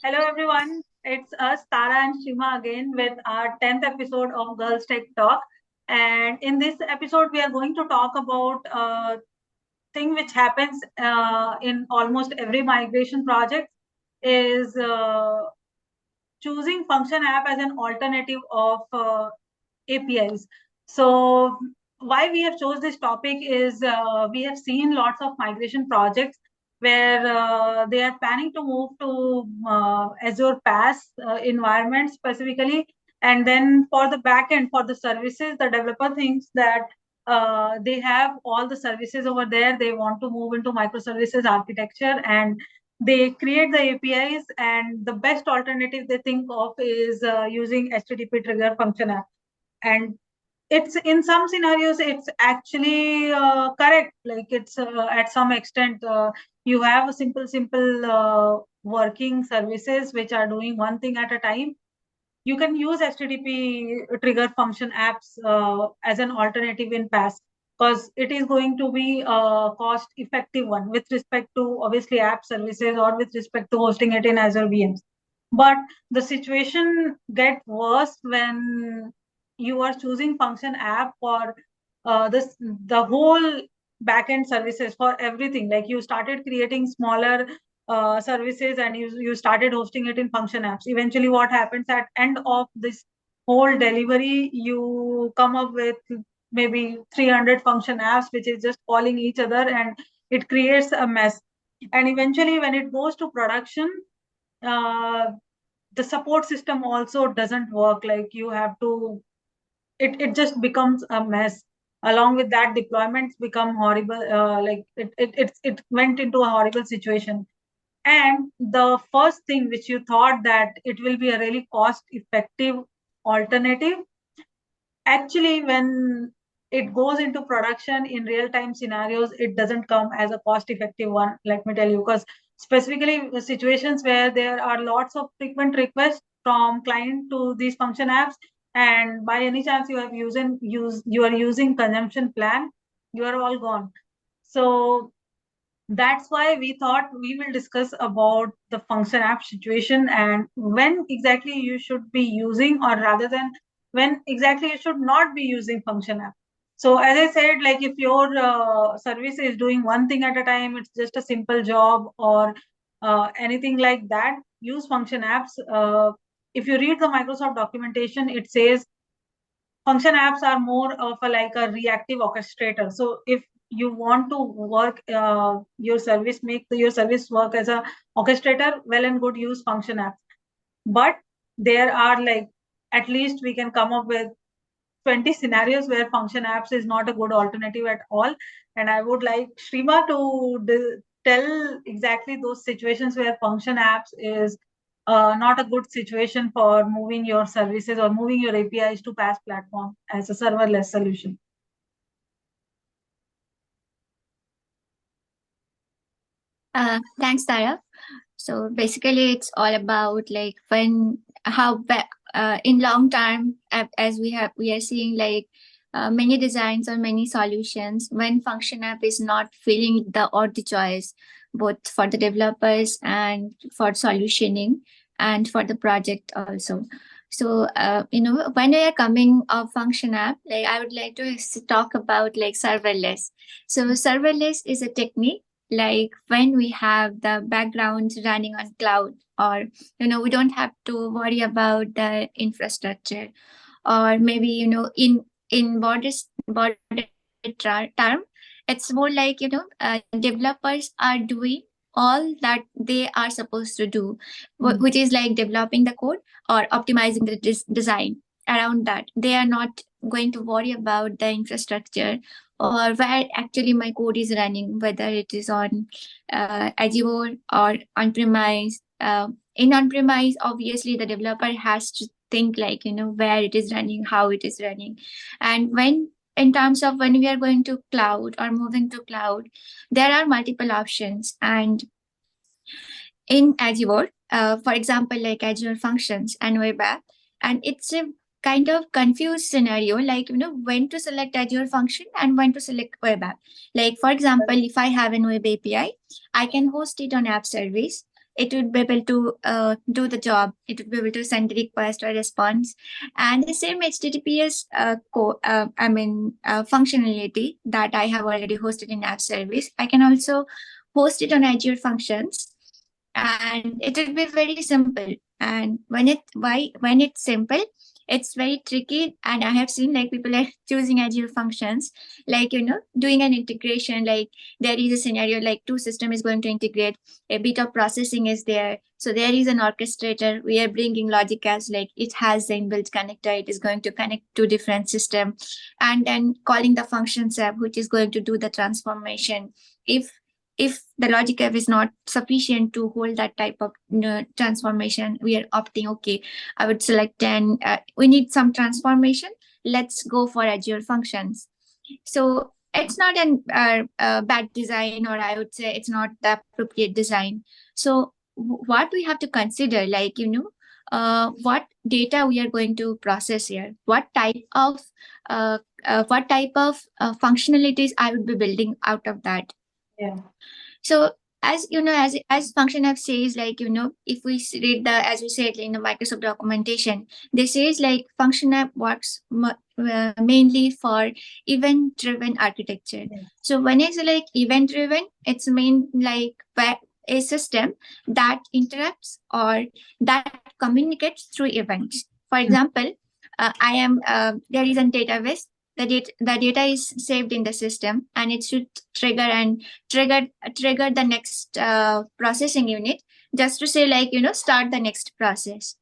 Hello everyone, it's us Tara and Shima again with our 10th episode of Girlstechtalk. And in this episode, we are going to talk about a thing which happens in almost every migration project is choosing function app as an alternative of APIs. So why we have chose this topic is we have seen lots of migration projects where they are planning to move to Azure PaaS environment specifically, and then for the backend for the services, the developer thinks that they have all the services over there. They want to move into microservices architecture, and they create the APIs, and the best alternative they think of is using HTTP trigger function app. And it's in some scenarios it's actually correct, like it's at some extent you have a simple working services which are doing one thing at a time. You can use HTTP trigger function apps as an alternative in PaaS, because it is going to be a cost effective one with respect to obviously app services or with respect to hosting it in Azure VMs. But the situation get worse when you are choosing function app for this the whole backend services for everything. Like you started creating smaller services and you started hosting it in function apps. Eventually what happens at end of this whole delivery, you come up with maybe 300 function apps which is just calling each other, and it creates a mess. And eventually when it goes to production, uh, the support system also doesn't work. Like you have to, it just becomes a mess. Along with that, deployments become horrible. Like it went into a horrible situation. And the first thing which you thought that it will be a really cost effective alternative, actually when it goes into production in real time scenarios, it doesn't come as a cost effective one, let me tell you. Because specifically the situations where there are lots of frequent requests from client to these function apps, and by any chance you are using consumption plan, you are all gone. So that's why we thought we will discuss about the function app situation and when exactly you should be using, or rather than when exactly you should not be using function app. So as I said, like if your service is doing one thing at a time, it's just a simple job or anything like that, use function apps. If you read the Microsoft documentation, it says function apps are more of a like a reactive orchestrator. So if you want to work your service, make your service work as a orchestrator, well and good, use function apps. But there are like, at least we can come up with 20 scenarios where function apps is not a good alternative at all. And I would like Shrima to tell exactly those situations where function apps is not a good situation for moving your services or moving your APIs to PaaS platform as a serverless solution. Thanks, Tara. So basically, it's all about like in long term, as we are seeing like many designs or many solutions when function app is not feeling the choice, both for the developers and for solutioning and for the project also. So when we are coming of function app, like I would like to talk about like serverless. So serverless is a technique like when we have the background running on cloud, or we don't have to worry about the infrastructure, or maybe in term, it's more like developers are doing all that they are supposed to do, which is like developing the code or optimizing the design around that. They are not going to worry about the infrastructure or where actually my code is running, whether it is on Azure or on premise. In on premise, obviously the developer has to think like where it is running, how it is running. And when in terms of when we are going to cloud or moving to cloud, there are multiple options. And in Azure, for example, like Azure Functions and Web App, and it's a kind of confused scenario, like when to select Azure Function and when to select Web App. Like for example, if I have an Web API, I can host it on App Service. it would be able to do the job. It would be able to send the request or response. And the same HTTPS functionality that I have already hosted in app service, I can also host it on Azure Functions, and it will be very simple. And when it's simple, it's very tricky. And I have seen like people are choosing Azure Functions, like doing an integration. Like there is a scenario like two system is going to integrate, a bit of processing is there, so there is an orchestrator. We are bringing logic as like it has the inbuilt connector, it is going to connect to different system, and then calling the functions app which is going to do the transformation. If the logic app is not sufficient to hold that type of transformation, we are opting, okay, I would select and we need some transformation, let's go for Azure Functions. So it's not a bad design, or I would say it's not the appropriate design. So what we have to consider, like what data we are going to process here, uh, what type of functionalities I would be building out of that. Yeah. So as function app says, like if we read the, as we said in the Microsoft documentation, they says like function app works mainly for event driven architecture. Yeah. So when it's like event driven, it's mean like a system that interacts or that communicates through events. For example, I am there is a database. The data is saved in the system, and it should trigger the next processing unit, just to say like start the next process.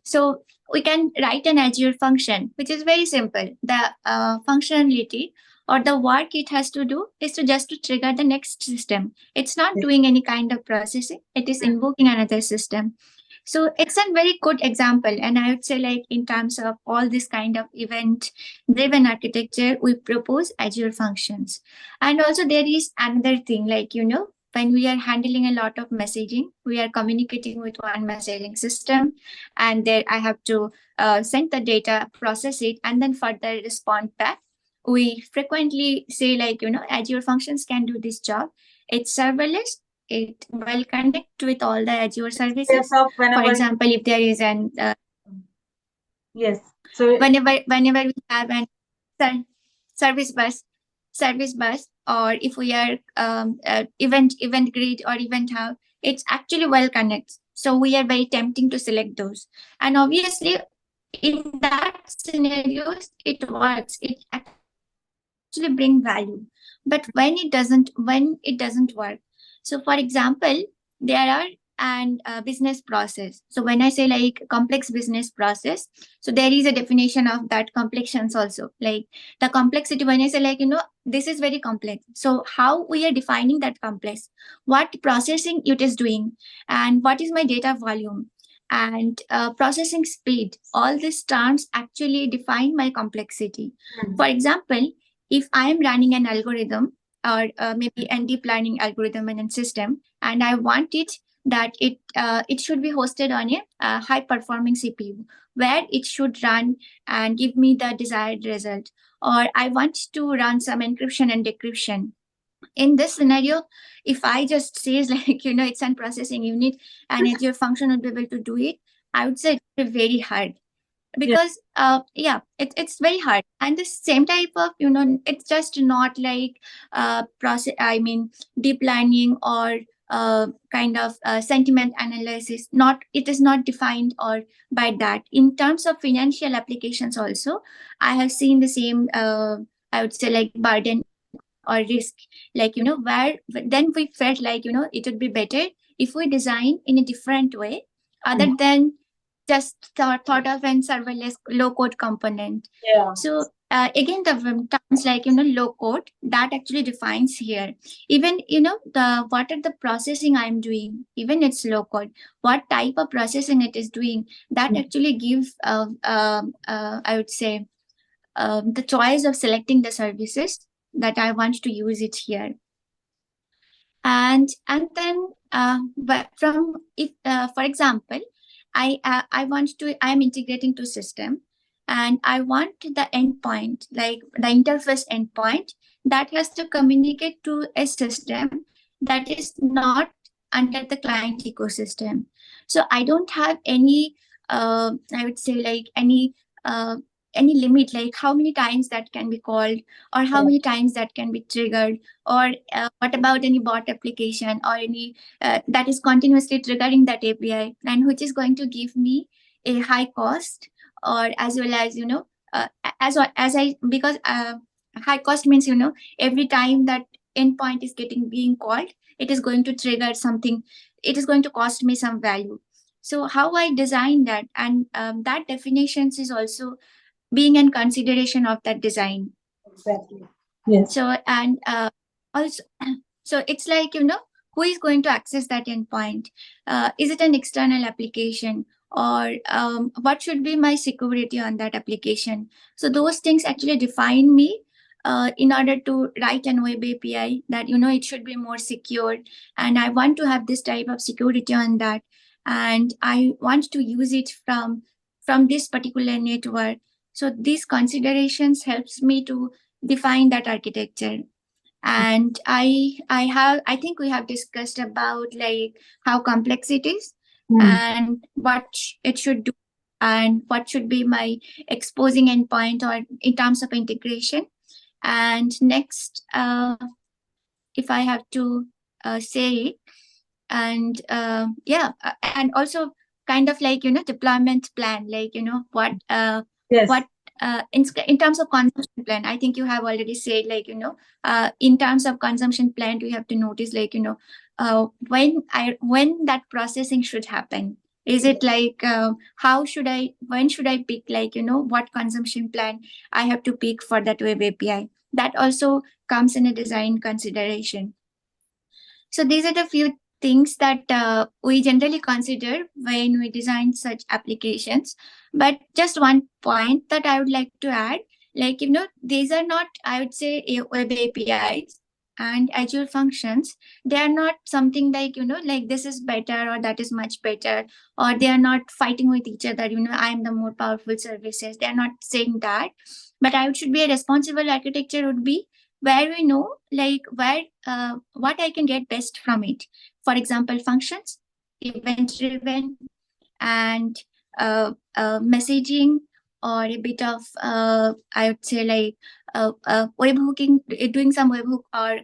So we can write an Azure function which is very simple. The functionality or the work it has to do is to just to trigger the next system. It's not doing any kind of processing, it is invoking another system. So it's a very good example. And I would say like in terms of all this kind of event driven architecture, we propose Azure Functions. And also there is another thing, like when we are handling a lot of messaging, we are communicating with one messaging system, and there I have to send the data, process it, and then further respond back. We frequently say like Azure Functions can do this job. It's serverless, it will connect with all the Azure services. For example, if there is an yes, so whenever we have an service bus, or if we are event grid or event hub, it's actually well connected. So we are very tempting to select those, and obviously in that scenarios it works. It actually bring value. But when it doesn't work, so for example, there are and business process. So when I say like complex business process, so there is a definition of that complexions also. Like the complexity, when I say like this is very complex, so how we are defining that complex, what processing it is doing, and what is my data volume, and processing speed, all these terms actually define my complexity. For example, if I am running an algorithm, or maybe a deep learning algorithm in a system, and I want it that it should be hosted on a high performing CPU, where it should run and give me the desired result, or I want to run some encryption and decryption. In this scenario, if I just says like it's a processing unit and Azure function will be able to do it, I would say it's very hard, because it's very hard. And the same type of it's just not like process, I mean deep learning or kind of sentiment analysis, not, it is not defined or by that. In terms of financial applications also, I have seen the same I would say like burden or risk, like where then we felt like it would be better if we design in a different way, other than just thought of an serverless low code component. yeah. So again, the terms like low code, that actually defines here. Even the what are the processing I'm doing, even it's low code, what type of processing it is doing, that actually gives I would say the choice of selecting the services that I want to use it here. And then but from if for example, I want to, I'm integrating to system, and I want the endpoint, like the interface endpoint, that has to communicate to a system that is not under the client ecosystem. So I don't have any, I would say like any limit, like how many times that can be called, or how many times that can be triggered, or what about any bot application or any that is continuously triggering that API, and which is going to give me a high cost, or as well as as I because high cost means every time that endpoint is being called, it is going to trigger something, it is going to cost me some value. So how I design that, and that definitions is also being in consideration of that design. Exactly. Yes. So and also, so it's like who is going to access that endpoint? Is it an external application, or what should be my security on that application? So those things actually define me in order to write an web API, that it should be more secure, and I want to have this type of security on that, and I want to use it from this particular network. So these considerations helps me to define that architecture. And I think we have discussed about like how complex it is, and what it should do, and what should be my exposing endpoint, or in terms of integration. And next, if I have to say it, and and also kind of like deployment plan, like what Yes. what in terms of consumption plan, I think you have already said, like in terms of consumption plan, we have to notice, like when that processing should happen. Is it like when should I pick, like what consumption plan I have to pick for that web API? That also comes in a design consideration. So these are the few things that we generally consider when we design such applications. But just one point that I would like to add, like these are not, I would say, web APIs and Azure functions. They are not something like like this is better or that is much better, or they are not fighting with each other. I am the more powerful services. They are not saying that. But I should be a responsible architecture would be where we know like where what I can get best from it. For example, functions, event driven, and messaging, or a bit of I would say like web hooking, doing some web hook, or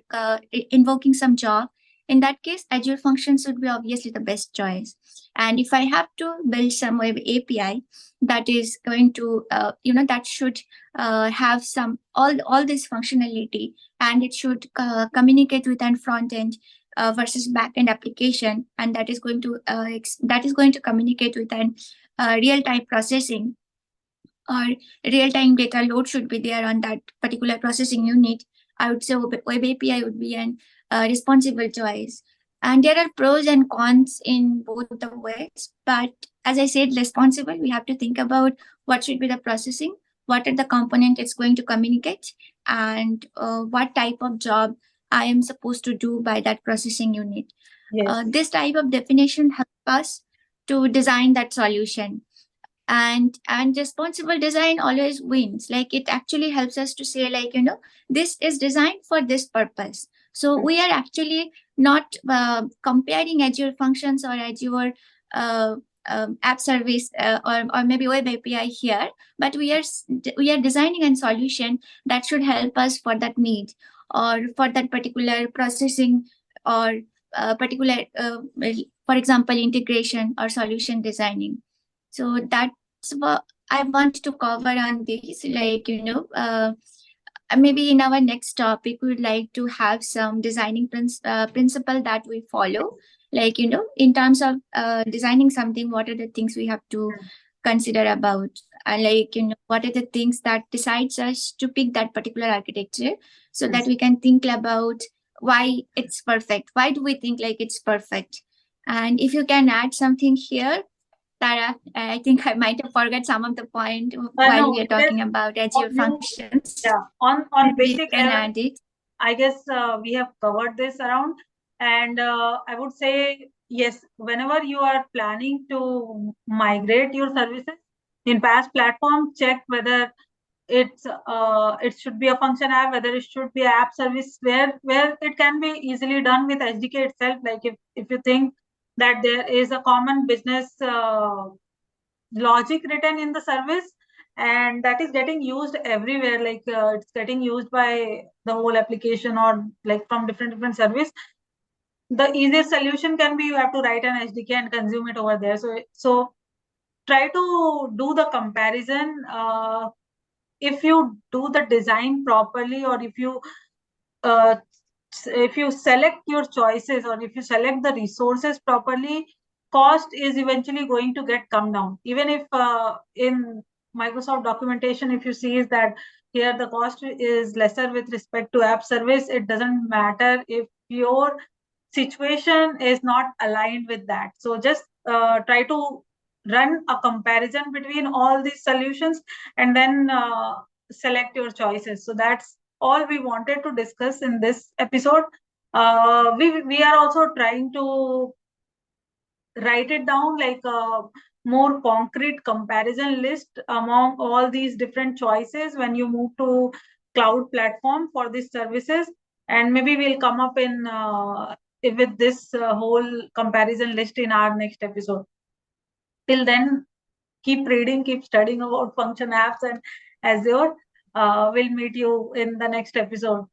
invoking some job. In that case, Azure functions would be obviously the best choice. And if I have to build some web API that is going to that should have some all this functionality, and it should communicate with an front end versus back end application, and that is going to communicate with an real time processing, or real time data load should be there on that particular processing unit. I would say web API would be an responsible choice. And there are pros and cons in both the ways. But as I said, responsible, we have to think about what should be the processing, what are the component it's going to communicate, and what type of job I am supposed to do by that processing unit. Yes. This type of definition helps us to design that solution. And responsible design always wins. Like it actually helps us to say, like this is designed for this purpose. So we are actually not comparing Azure functions or Azure app service or maybe web API here, but we are designing a solution that should help us for that need, or for that particular processing, or particular for example, integration or solution designing. So that's what I want to cover on this. Like, maybe in our next topic, we would like to have some designing principle that we follow. Like, in terms of designing something, what are the things we have to consider about? Like, what are the things that decides us to pick that particular architecture, so that we can think about why it's perfect. Why do we think like it's perfect? And if you can add something here, Tara, I think I might have forgot some of the point while No, we are talking about Azure functions. yeah, on Maybe you basic can level, add it. I guess we have covered this around. And I would say, yes, whenever you are planning to migrate your services in PaaS platform, check whether it should be a function app, whether it should be app service, where it can be easily done with SDK itself. Like if you think that there is a common business logic written in the service, and that is getting used everywhere, like it's getting used by the whole application, or like from different service, the easiest solution can be you have to write an SDK and consume it over there. So try to do the comparison. If you do the design properly, or uh, if you select your choices, or if you select the resources properly, cost is eventually going to get come down. Even if in Microsoft documentation, if you see is that here the cost is lesser with respect to app service, it doesn't matter if your situation is not aligned with that. So just try to run a comparison between all these solutions, and then select your choices. So that's all we wanted to discuss in this episode. We are also trying to write it down like a more concrete comparison list among all these different choices when you move to cloud platform for these services, and maybe we'll come up in with this whole comparison list in our next episode. Till then, keep reading, keep studying about function apps and Azure. We'll meet you in the next episode.